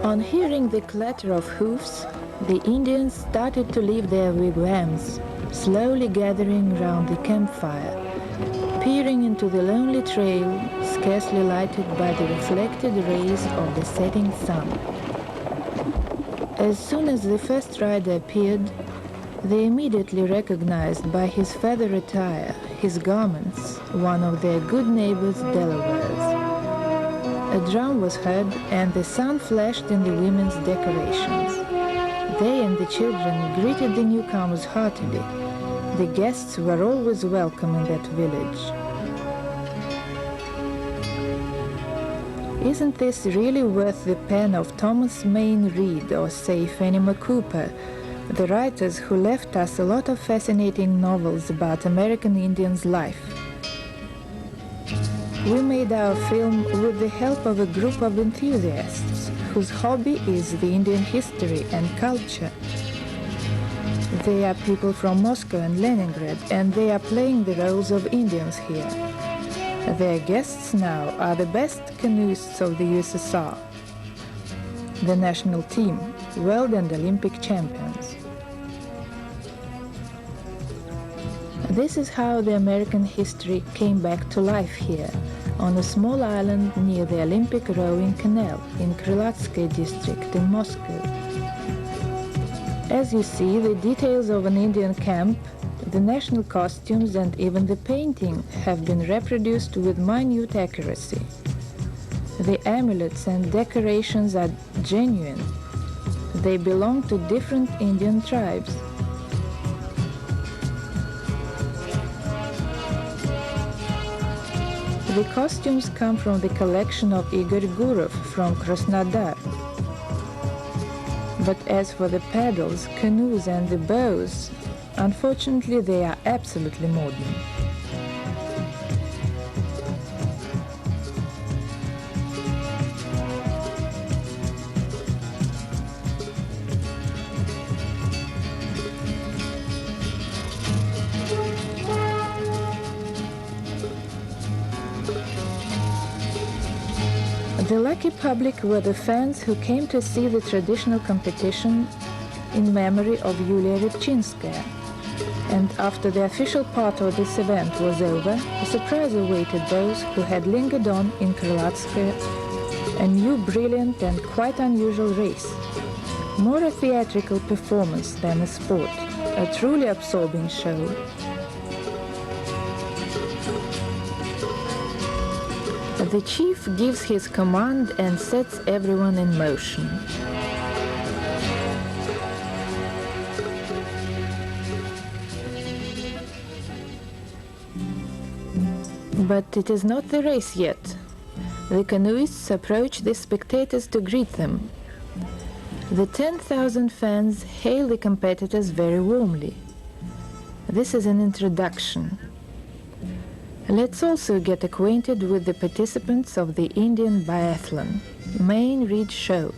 On hearing the clatter of hoofs, the Indians started to leave their wigwams, slowly gathering round the campfire, peering into the lonely trail, scarcely lighted by the reflected rays of the setting sun. As soon as the first rider appeared, they immediately recognized by his feather attire, his garments, one of their good neighbors, Delawares. A drum was heard, and the sun flashed in the women's decorations. They and the children greeted the newcomers heartily. The guests were always welcome in that village. Isn't this really worth the pen of Thomas Mayne Reid or, say, Fenimore Cooper, the writers who left us a lot of fascinating novels about American Indians' life? We made our film with the help of a group of enthusiasts whose hobby is the Indian history and culture. They are people from Moscow and Leningrad, and they are playing the roles of Indians here. Their guests now are the best canoeists of the USSR, the national team, world and Olympic champions. This is how the American history came back to life here, on a small island near the Olympic rowing canal in Krylatskaya district in Moscow. As you see, the details of an Indian camp, the national costumes and even the painting have been reproduced with minute accuracy. The amulets and decorations are genuine. They belong to different Indian tribes. The costumes come from the collection of Igor Gurov from Krasnodar. But as for the paddles, canoes and the bows, unfortunately they are absolutely modern. The lucky public were the fans who came to see the traditional competition in memory of Yulia Rybchinskaya. And after the official part of this event was over, a surprise awaited those who had lingered on in Krylatskaya, a new, brilliant and quite unusual race. More a theatrical performance than a sport, a truly absorbing show. The chief gives his command and sets everyone in motion. But it is not the race yet. The canoeists approach the spectators to greet them. The 10,000 fans hail the competitors very warmly. This is an introduction. Let's also get acquainted with the participants of the Indian biathlon, Mayne Reid Show.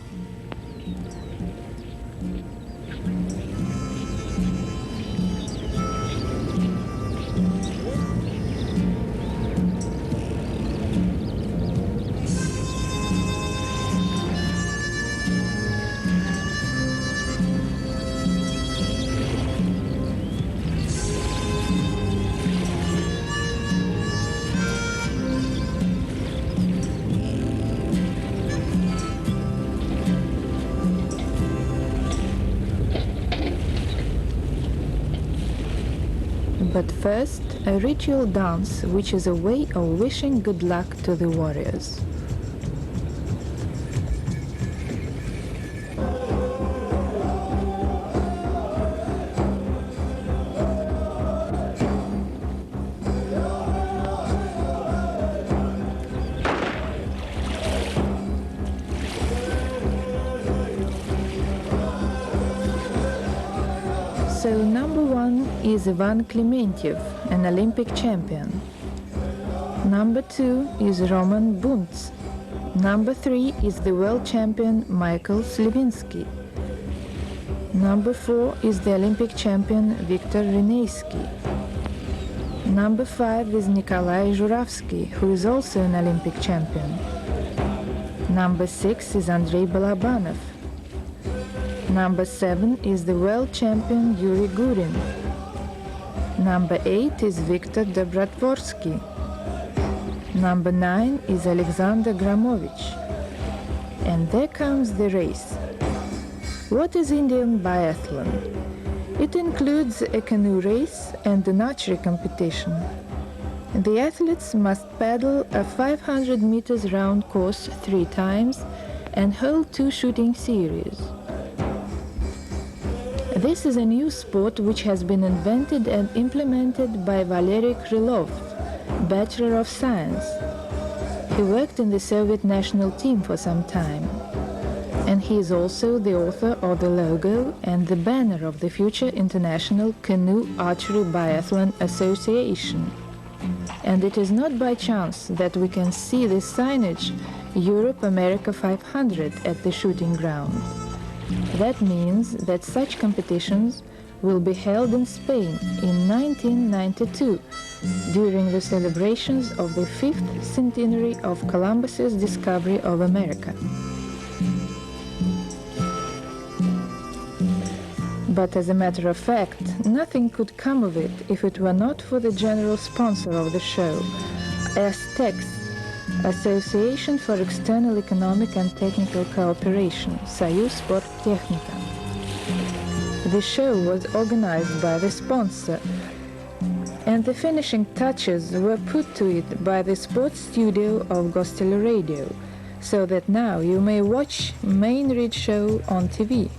But first, a ritual dance, which is a way of wishing good luck to the warriors. So number 1 is Ivan Klementiev, an Olympic champion. Number 2 is Roman Bunts. Number 3 is the world champion Michael Slivinsky. Number 4 is the Olympic champion Viktor Rineyski. Number 5 is Nikolai Zhuravsky, who is also an Olympic champion. Number 6 is Andrei Balabanov. Number 7 is the world champion Yuri Gurin. Number 8 is Viktor Dobrodvorsky. Number 9 is Alexander Gramovich. And there comes the race. What is Indian biathlon? It includes a canoe race and an archery competition. The athletes must paddle a 500 meters round course 3 times and hold 2 shooting series. This is a new sport which has been invented and implemented by Valery Krylov, Bachelor of Science. He worked in the Soviet national team for some time. And he is also the author of the logo and the banner of the future International Canoe Archery Biathlon Association. And it is not by chance that we can see the signage Europe America 500 at the shooting ground. That means that such competitions will be held in Spain in 1992 during the celebrations of the 5th centenary of Columbus's discovery of America. But as a matter of fact, nothing could come of it if it were not for the general sponsor of the show, ASTEX, Association for External Economic and Technical Cooperation, Союз Спорттехника. The show was organized by the sponsor, and the finishing touches were put to it by the sports studio of Gosteli Radio, so that now you may watch main read show on TV.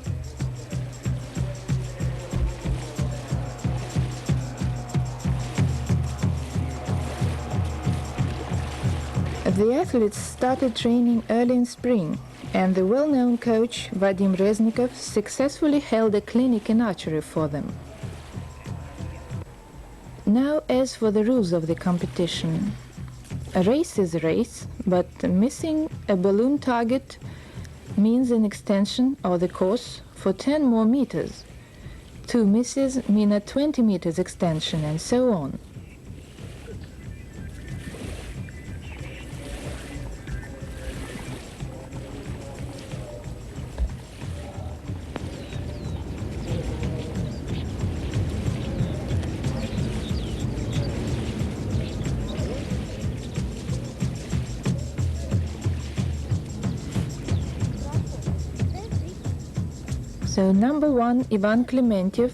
The athletes started training early in spring, and the well-known coach Vadim Reznikov successfully held a clinic in archery for them. Now, as for the rules of the competition. A race is a race, but missing a balloon target means an extension of the course for 10 more meters. 2 misses mean a 20 meters extension, and so on. So number 1, Ivan Klementiev,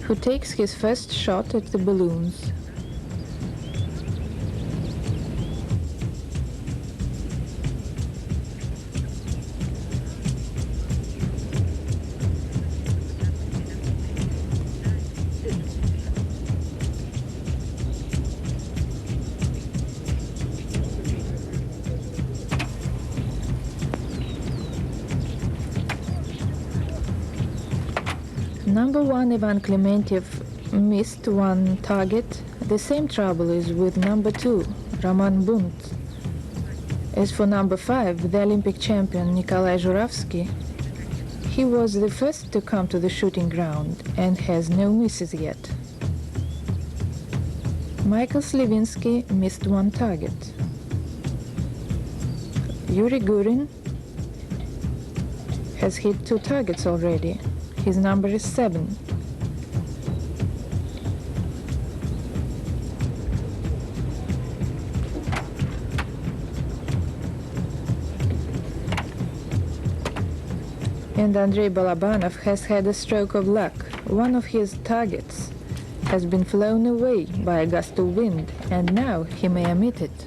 who takes his first shot at the balloons. Number 1, Ivan Klementiev, missed one target. The same trouble is with number 2, Roman Bunt. As for number 5, the Olympic champion Nikolai Zhuravsky, he was the first to come to the shooting ground and has no misses yet. Michael Slivinsky missed one target. Yuri Gurin has hit 2 targets already. His number is 7. And Andrei Balabanov has had a stroke of luck. One of his targets has been flown away by a gust of wind, and now he may omit it.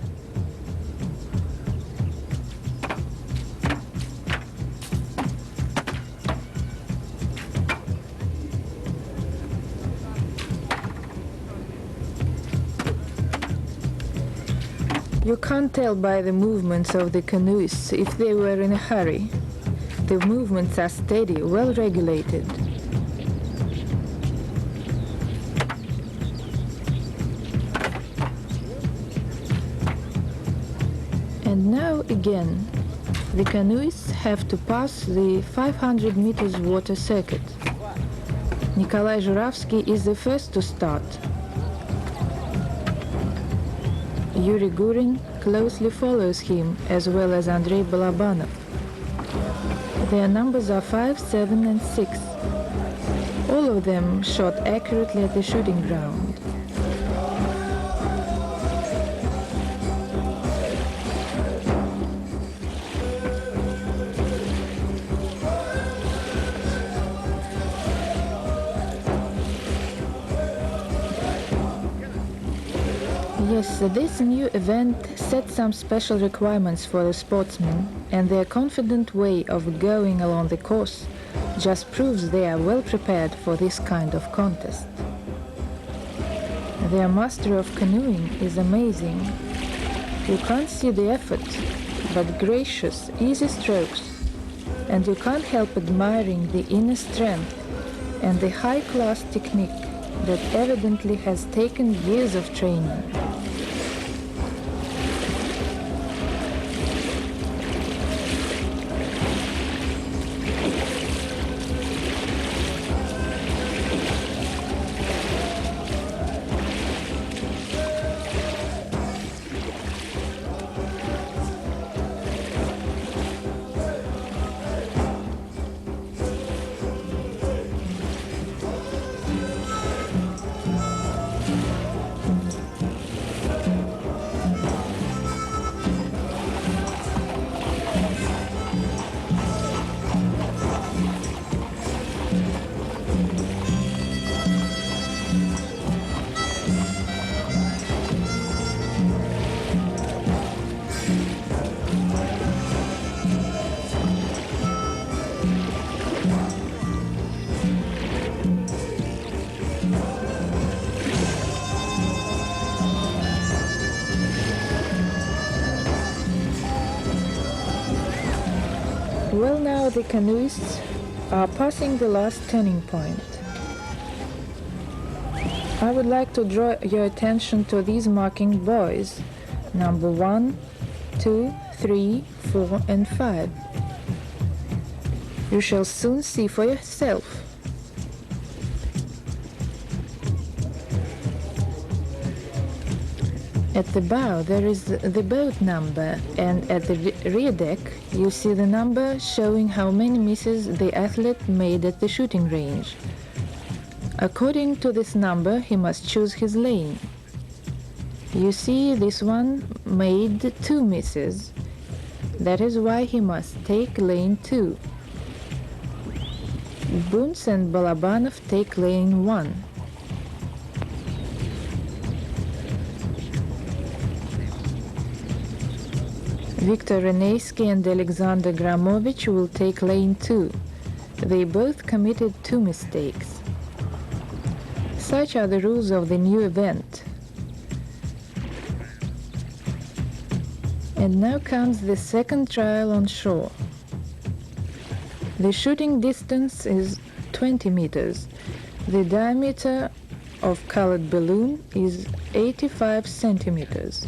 You can't tell by the movements of the canoeists if they were in a hurry. The movements are steady, well regulated. trial again. The canoeists have to pass the 500 meters water circuit. Nikolai Zhuravsky is the first to start. Yuri Gurin closely follows him, as well as Andrei Balabanov. Their numbers are 5, 7, and 6. All of them shot accurately at the shooting ground. Yes, this new event sets some special requirements for the sportsmen, and their confident way of going along the course just proves they are well prepared for this kind of contest. Their mastery of canoeing is amazing. You can't see the effort, but gracious, easy strokes, and you can't help admiring the inner strength and the high-class technique that evidently has taken years of training. Well, now the canoeists are passing the last turning point. I would like to draw your attention to these marking buoys, number 1, 2, 3, 4, and 5. You shall soon see for yourself. At the bow there is the boat number, and at the rear deck you see the number showing how many misses the athlete made at the shooting range. According to this number he must choose his lane. You see, this one made 2 misses. That is why he must take lane 2. Bunts and Balabanov take lane 1. Viktor Reneysky and Alexander Gramovich will take lane 2. They both committed 2 mistakes. Such are the rules of the new event. And now comes the second trial on shore. The shooting distance is 20 meters. The diameter of colored balloon is 85 centimeters.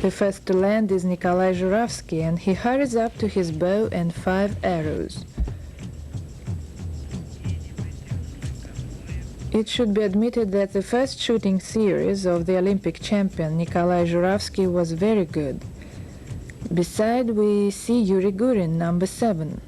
The first to land is Nikolai Zhuravsky, and he hurries up to his bow and 5 arrows. It should be admitted that the first shooting series of the Olympic champion Nikolai Zhuravsky was very good. Beside, we see Yuri Gurin, number 7.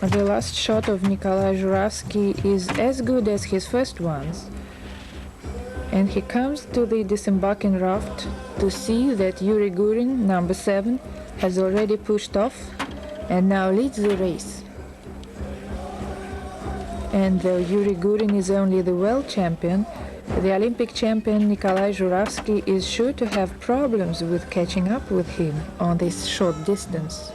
The last shot of Nikolai Zhuravsky is as good as his first ones, and he comes to the disembarking raft to see that Yuri Gurin, number 7, has already pushed off and now leads the race. And though Yuri Gurin is only the world champion, the Olympic champion Nikolai Zhuravsky is sure to have problems with catching up with him on this short distance.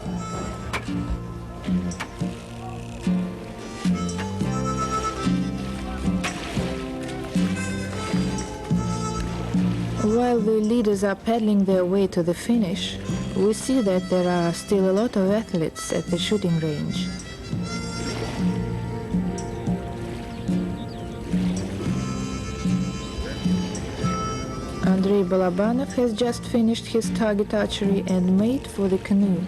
While the leaders are paddling their way to the finish, we see that there are still a lot of athletes at the shooting range. Andrei Balabanov has just finished his target archery and made for the canoe.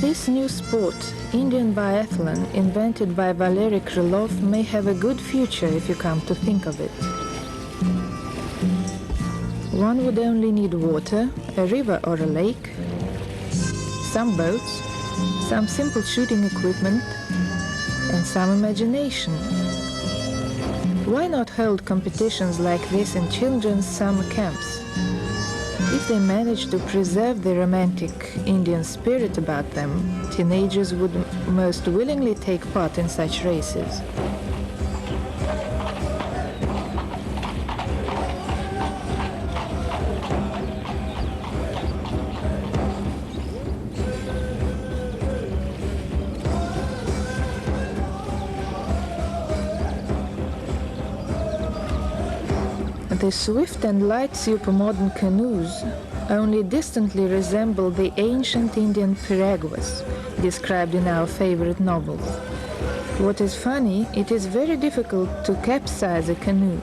This new sport, Indian biathlon, invented by Valery Krylov, may have a good future if you come to think of it. One would only need water, a river or a lake, some boats, some simple shooting equipment, and some imagination. Why not hold competitions like this in children's summer camps? If they manage to preserve the romantic Indian spirit about them, teenagers would most willingly take part in such races. The swift and light supermodern canoes only distantly resemble the ancient Indian piraguas described in our favorite novels. What is funny, it is very difficult to capsize a canoe.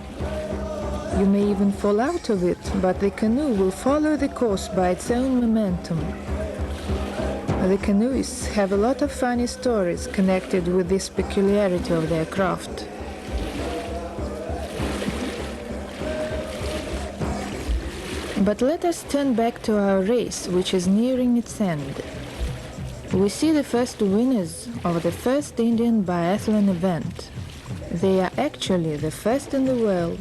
You may even fall out of it, but the canoe will follow the course by its own momentum. The canoeists have a lot of funny stories connected with this peculiarity of their craft. But let us turn back to our race, which is nearing its end. We see the first winners of the first Indian biathlon event. They are actually the first in the world.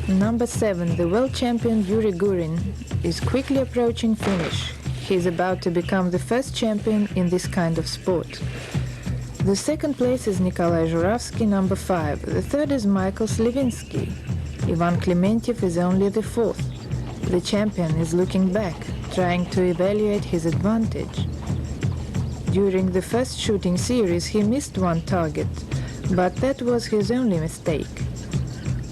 Number 7, the world champion Yuri Gurin, is quickly approaching finish. He is about to become the first champion in this kind of sport. The second place is Nikolai Zhuravsky, number 5. The third is Michael Slivinsky. Ivan Klementiev is only the fourth. The champion is looking back, trying to evaluate his advantage. During the first shooting series, he missed one target, but that was his only mistake.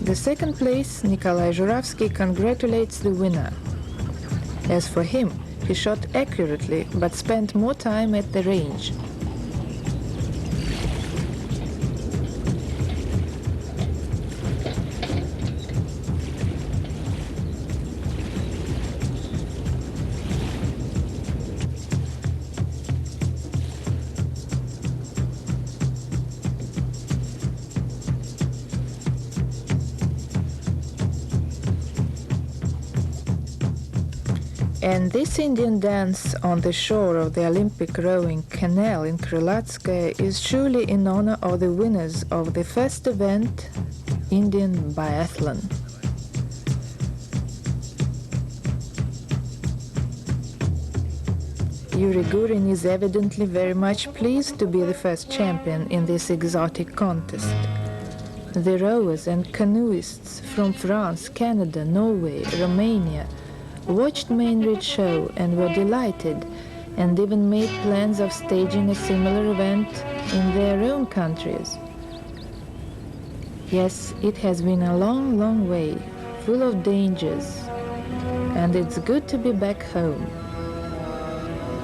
The second place, Nikolai Zhuravsky, congratulates the winner. As for him, He shot accurately, but spent more time at the range. And this Indian dance on the shore of the Olympic rowing canal in Krylatskaya is surely in honor of the winners of the first event, Indian biathlon. Yuri Gurin is evidently very much pleased to be the first champion in this exotic contest. The rowers and canoeists from France, Canada, Norway, Romania watched Mainrid's show and were delighted, and even made plans of staging a similar event in their own countries. Yes, it has been a long, long way, full of dangers, and it's good to be back home,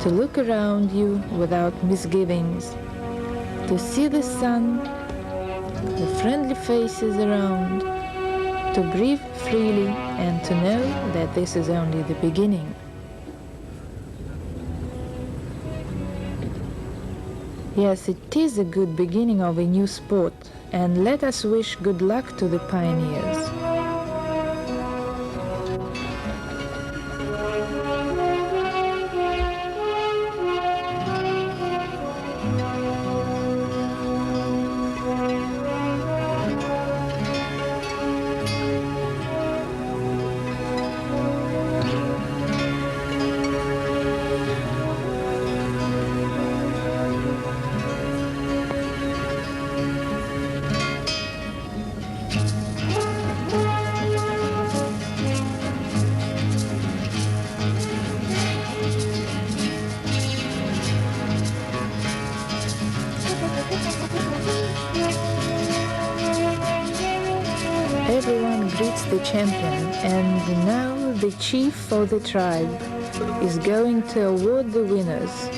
to look around you without misgivings, to see the sun, the friendly faces around, to breathe freely, and to know that this is only the beginning. Yes, it is a good beginning of a new sport, and let us wish good luck to the pioneers. Everyone greets the champion, and now the chief of the tribe is going to award the winners.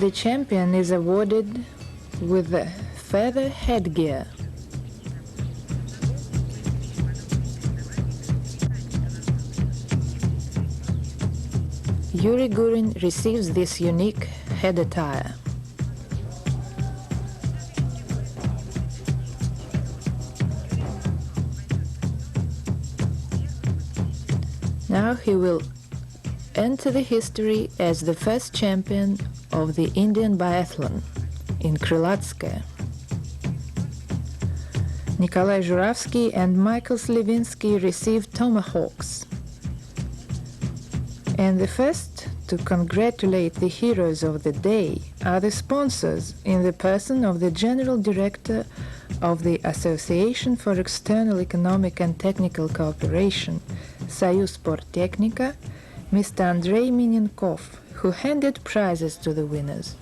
The champion is awarded with the feather headgear. Yuri Gurin receives this unique head attire. Now he will enter the history as the first champion of the Indian biathlon in Krylatskaya. Nikolai Zhuravsky and Michael Slivinsky received tomahawks. And the first to congratulate the heroes of the day are the sponsors in the person of the General Director of the Association for External Economic and Technical Cooperation, Soyuz Sporttechnika, Mr. Andrei Minenkov, who handed prizes to the winners.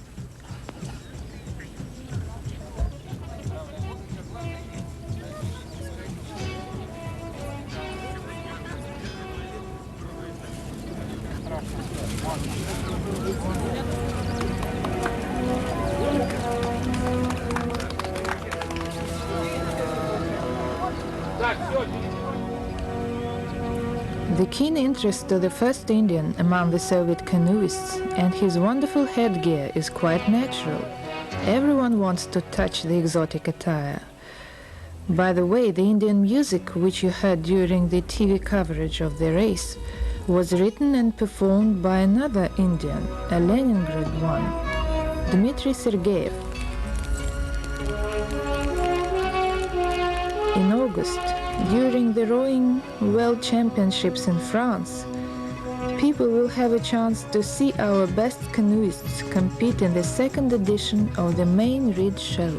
The keen interest of the first Indian among the Soviet canoeists and his wonderful headgear is quite natural. Everyone wants to touch the exotic attire. By the way, the Indian music which you heard during the TV coverage of the race was written and performed by another Indian, a Leningrad one, Dmitry Sergeyev. In August, during the rowing World Championships in France, people will have a chance to see our best canoeists compete in the second edition of the main reed show.